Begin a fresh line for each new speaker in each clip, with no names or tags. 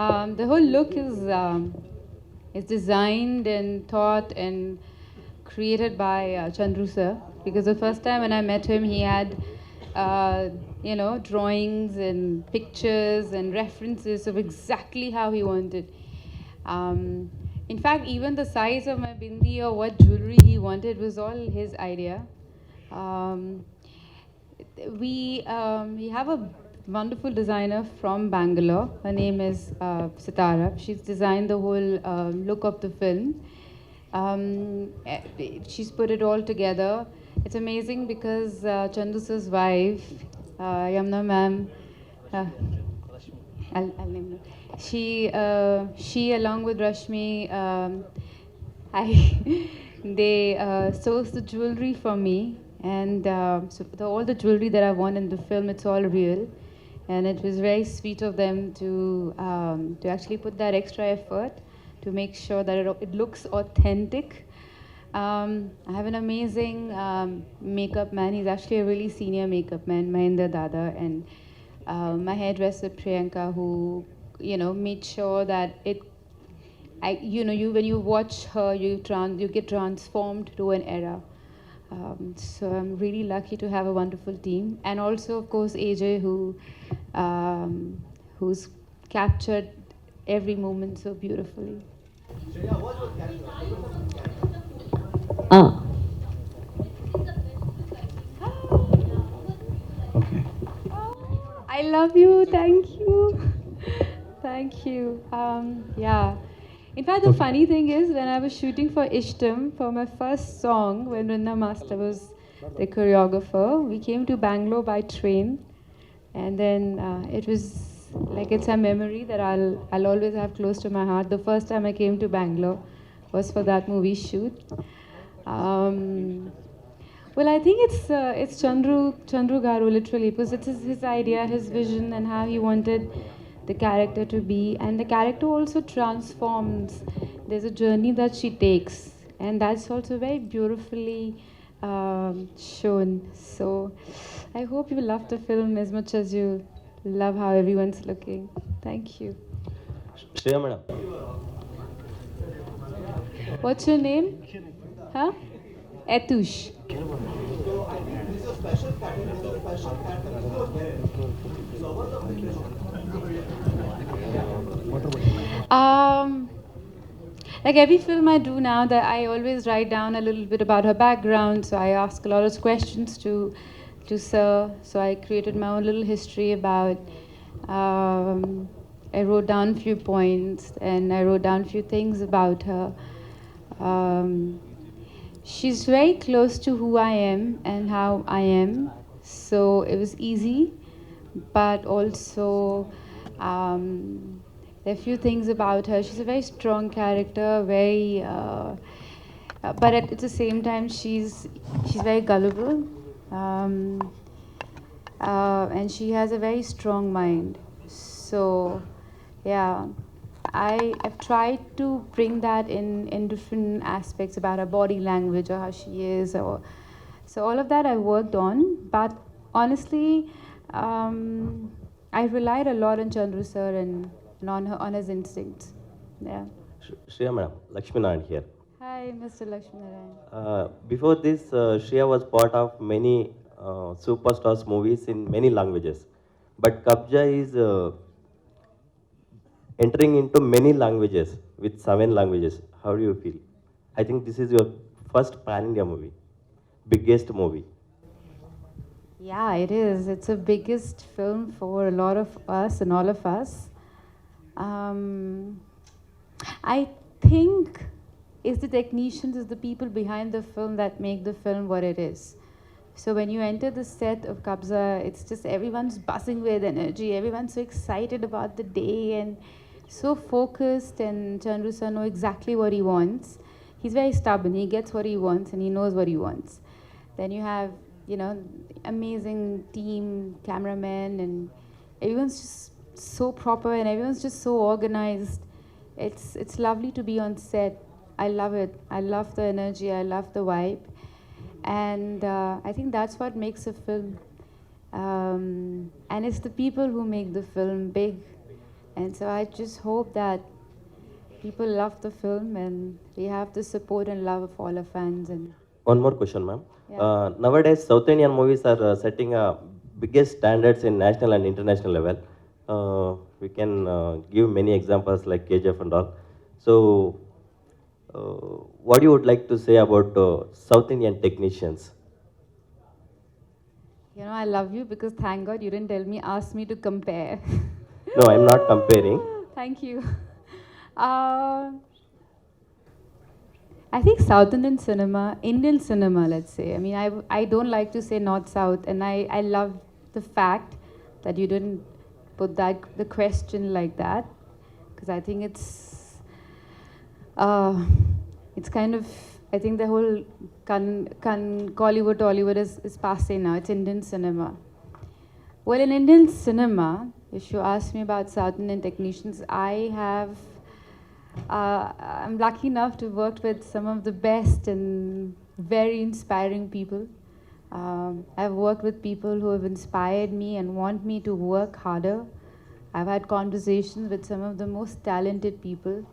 The whole look is designed and thought and created by Chandru sir, because the first time when I met him, he had drawings and pictures and references of exactly how he wanted. Um, in fact, even the size of my bindi or what jewelry he wanted was all his idea. Um, we have a wonderful designer from Bangalore. Her name is Sitara. She's designed the whole look of the film. She's put it all together. It's amazing because Chandusa's wife, Yamna ma'am, uh, I'll name her. She along with Rashmi, I they sourced the jewelry for me, and so all the jewelry that I want in the film, it's all real, and it was very sweet of them to actually put that extra effort to make sure that it looks authentic. I have an amazing makeup man. He's actually a really senior makeup man, Mahendra Dada, and my hairdresser Priyanka, who made sure that you when you watch her, you get transformed to an era. So I'm really lucky to have a wonderful team, and also of course AJ, who's captured every moment so beautifully.
Ah, okay.
I love you. Thank you. Thank you. Yeah. In fact, the
Okay.
funny thing is, when I was shooting for Ishtam for my first song, when Vrinda Master was the choreographer, we came to Bangalore by train, and then it was like it's a memory that I'll always have close to my heart. The first time I came to Bangalore was for that movie shoot. Um, well, I think it's Chandru Garu literally, because it's his idea, his vision, and how he wanted the character to be, and the character also transforms. There's a journey that she takes, and that's also very beautifully shown. So, I hope you love the film as much as you love how everyone's looking. Thank you.
Shreya madam,
What's your name? Huh? Etush. Um, like every film I do now, that I always write down a little bit about her background. So I ask a lot of questions to Sir. So I created my own little history about. I wrote down a few points and I wrote down a few things about her. Um, she's very close to who I am and how I am. So it was easy, but also there are a few things about her. She's a very strong character, but at the same time, she's very gullible, um, and she has a very strong mind. So, yeah, I have tried to bring that in different aspects about her body language or how she is, or so all of that I worked on. But honestly, I relied a lot on Chandru sir and on his instincts. Yeah.
Shreya madam, Lakshmi Narayan here.
Hi, Mr. Lakshminarayan.
Before this, Shreya was part of many superstars movies in many languages. But Kabza is entering into many languages with 7 languages. How do you feel? I think this is your first pan-India movie, biggest movie.
Yeah, it is. It's the biggest film for a lot of us and all of us. Um, I think it's the technicians, it's the people behind the film that make the film what it is. So when you enter the set of KABZAA, it's just everyone's buzzing with energy. Everyone's so excited about the day and so focused. And Chandru sir knows exactly what he wants. He's very stubborn. He gets what he wants and he knows what he wants. Then you have, amazing team, cameramen, and everyone's just so proper and everyone's just so organized. It's lovely to be on set. I love it. I love the energy. I love the vibe, and I think that's what makes a film. And it's the people who make the film big, And so I just hope that people love the film and we have the support and love of all our fans. And
One more question, ma'am.
Yeah.
Nowadays, South Indian movies are setting biggest standards in national and international level. We can give many examples like KGF and all. So, what you would like to say about South Indian technicians?
you know, I love you because thank God you didn't ask me to compare.
No, I'm not comparing.
Thank you. Um I think South Indian cinema, Indian cinema, let's say. I mean, I don't like to say North South, and I love the fact that you didn't put the question like that, because I think uh, it's kind of, I think the whole Collywood, Tollywood is passé now. It's Indian cinema. Well, in Indian cinema, if you ask me about South Indian technicians, I'm lucky enough to work with some of the best and very inspiring people. I've worked with people who have inspired me and want me to work harder. I've had conversations with some of the most talented people,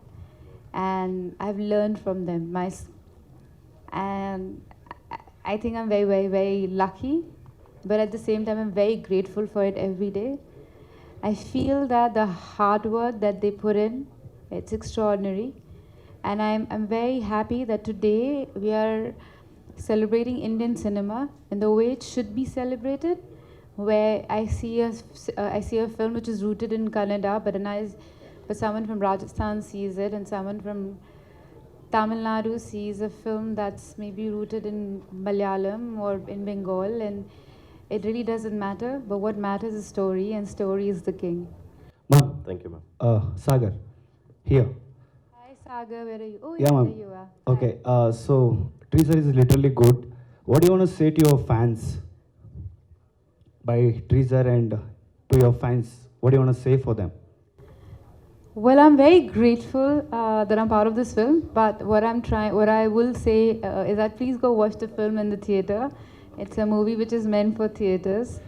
and I've learned from them. And I think I'm very, very, very lucky, but at the same time, I'm very grateful for it every day. I feel that the hard work that they put in, it's extraordinary. And I'm very happy that today we are celebrating Indian cinema in the way it should be celebrated, where I see a film which is rooted in Kannada, but someone from Rajasthan sees it, and someone from Tamil Nadu sees a film that's maybe rooted in Malayalam or in Bengal, and it really doesn't matter. But what matters is story, and story is the king.
Ma'am,
Thank you, ma'am.
Sagar, here.
Hi Sagar, where are you? Oh
Yeah,
yeah,
ma'am.
there you are. Hi.
Okay, so teaser is literally good. What do you want to say to your fans by teaser and to your fans? What do you want to say for them?
Well, I'm very grateful that I'm part of this film. But what I will say is that please go watch the film in the theater. It's a movie which is meant for theaters.